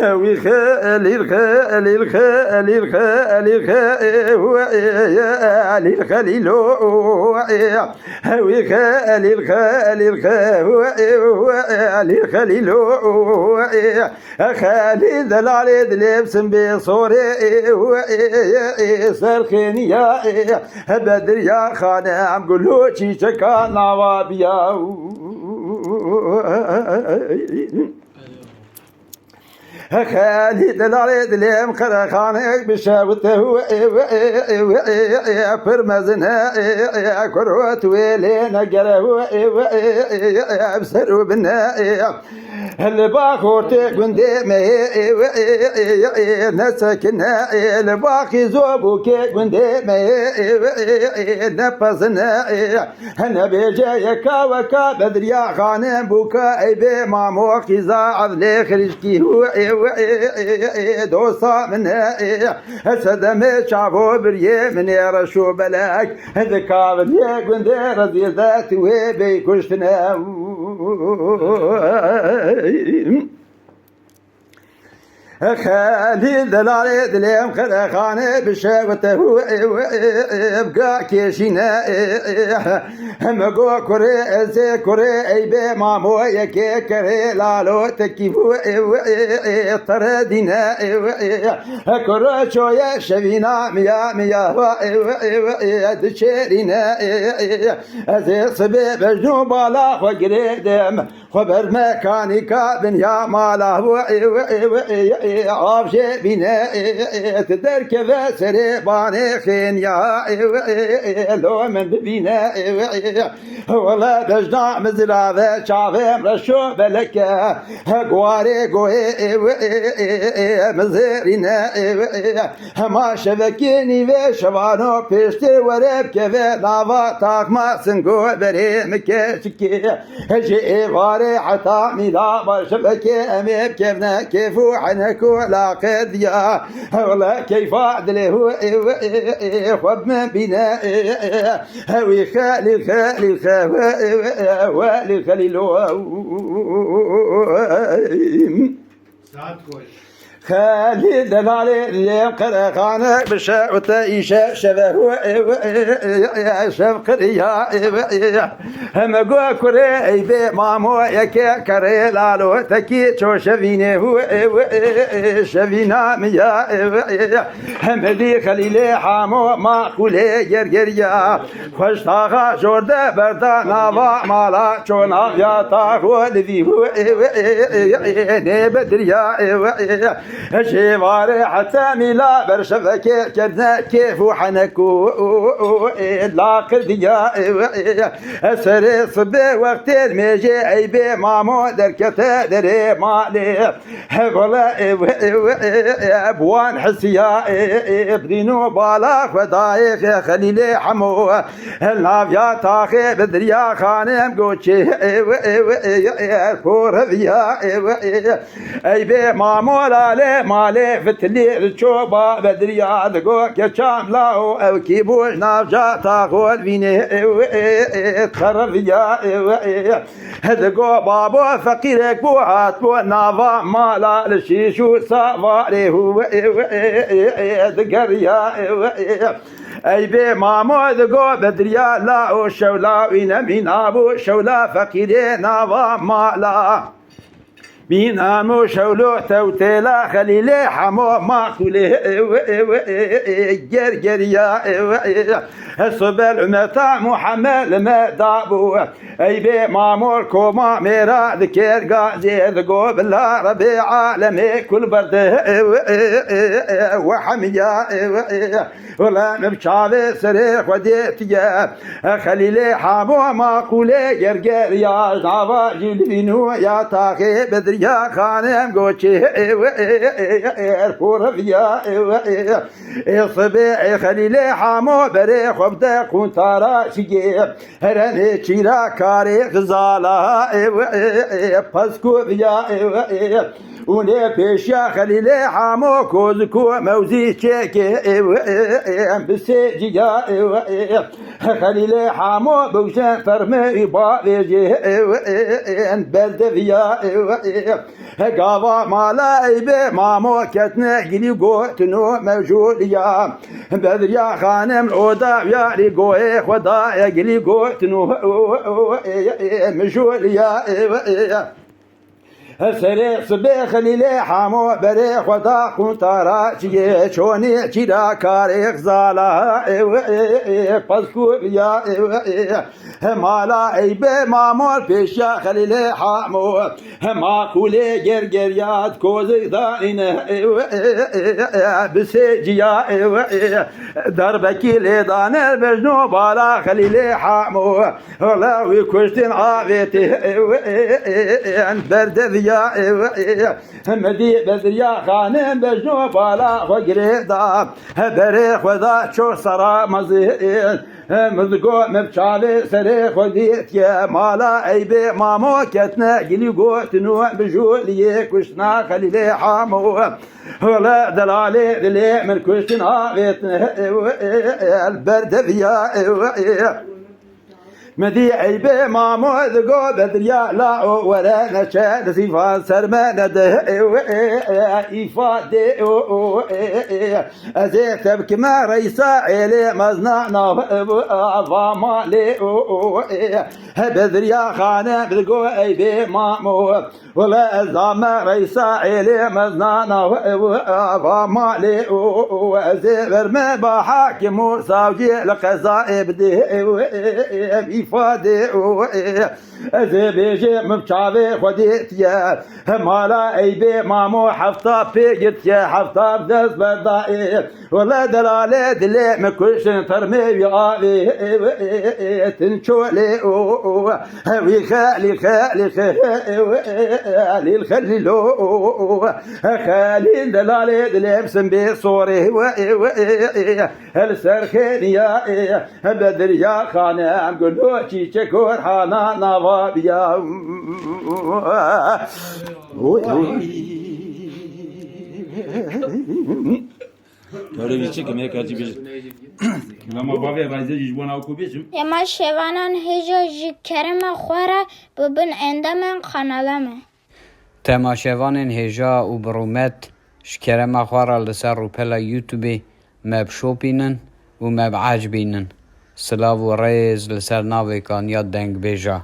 ويخالي الخالي الخالي الخالي الخالي الخليل ويخالي الخالي الخالي الخليل خالد العريض لبسم بصوري سرخيني يا بدر يا خانم قولوا شي شكا نوابيا خالد العريض ليم خانك بشاوته فرمزنا كروت ويلينا قروا بسروا بنا الباخورتي قندي نسكنا الباخي زوبوكي قندي نفسنا انا بيجايكا وكا بدريا خانم بوكا ايبي مامو خيزا عذلي خرجكي دوسا منها سدمي شافو بريه من يرشو بلاك ذكا بريه قندي رضي ذاتي ويبي كشتنا خالد العريض ليم خانه بشاوته بقى كيشينا مقو كوري ازي كوري ايبي مامو يكي كري لالو تكيفو طردينا كورو شوية شبينا ميا ميا دشيرينا ازي صبي بجنو بالا وقريدم خبر مكانيكا بنيا مالا عافشي بنا تدرك سري باني خين يا لو من بينا والله بجنا مزلا ذا شافم رشو بلك قواري قوي مزيرنا ما شبكيني في شبانو بيشتر ورب كيف نافا تاك ما سنقو بري مكشكي جي فاري حتى ميلا ما شبكي اميب كيفنا كيفو عنكو لا قد يا والله كيف عدله خب من بنا هوي خالي خالي خالي خليل خالد العلي اللي قرقانك بشاوت إيشا شبه شفقر يا همقو كري ايبي مامو يكي كري لالو تكي چو شفينه شفينا ميا همدي خليلي حامو ماقولي جرجريا خوش تاغا جورده بردا ناوا مالا چو ناويا تاغو لذي نبدريا شواري حتى ميلا برشفك كرنا كيف وحنكو لا قرديا سري صبي وقت الميجي عيبي مامو دركته دري مالي ولا ابوان حسيا بدينو بالاخ ودايخ خليلي حمو النافيا تاخي بدريا خانم قوشي فورفيا عيبي مامو لالي مالي فتلي الشوبا بدريا دقو كشام لاو او كيبوش نافجا تاخول فيني تخرف يا دقو بابو فقيرك بو هات بو نافا مالا لشيشو سافاري هو دقر يا اي بي مامو دقو بدريا لاو شولا وينمي نابو شولا فقيري نافا مالا بينامو شولو توتيلا خليلي حمو ماكولي جرجريا الصبل متى محمد ما دابو اي بي مامور كوما ميرا ذكر غازي ذقو بالله ربي عالمي كل برد وحميا ولا مبشاوي سريخ وديتيا خليلي حمو ماكولي جرجريا نافا جلبينو يا تاخي بدري يا خانم قوشي فورفيا صبي خليلي حامو بري خبدا كون تارا شيء هرني تشيرا كاري غزالا باسكو يا وني بيشا خليلي حامو كوزكو موزي تشيكي بسيجيا خليلي حامو بوشان فرمي با بيجي بلدفيا قاوا مالا ايبه مامو كتنا قلي قوتنو موجود يا بدريا خانم العودا ياري قوي خدا قلي قوتنو مجود يا سري صبي خليلي حامو بري خدا خنطارا چيه چوني چيدا كاريخ زالا پسكو يا مالا ايبه مامول پیشا خليلي حامو ما كولي گرگريات كوزي دارين بسيجيا دربكي لدانر بجنو بالا خليلي حامو والله ويكوشتين عافيتي برد يا مدي بدريا خانم بجنو بالا وقريدا بري خدا شو صرا مزين مزقو مبشالي سري خديت يا مالا ايبي مامو كتنا قلي قوتنو بجولي كشنا خليلي حامو ولا دلالي دلي من كشنا غيتنا البرد فيا مدي عيبه مامو ذقو بدريا لا ولا نشاد صفا سرمانة إفادة أزيت بكما ريسا إلي مزنعنا فما لي بدريا خانة ذقو عيبه مامو ولا الزام ريسا إلي مزنعنا فما لي أزيت برمي بحاكم ساوجي لقصائب دي فادي بيجي مبشابي خديت يا مالا ايبي مامو حفطة بيجت يا حفطة بدس بدائي ولا دلالي دلي مكوش ترمي ويقالي تنشولي ويخالي خالي خالي الخلي لو خالي دلالي دلي بسم بصوري السرخين يا بدر يا خانم قلو چی چکور حانا نوا بیا اما شوانان هجا جی کرم خوره ببن اندامن خانالمه تماشاوانên hêja û birûmet ji kerema xwe re li ser rûpela YouTubeê me bişopînin û me biecbînin. Silav û rêz li ser navê Kanya Dengbêja.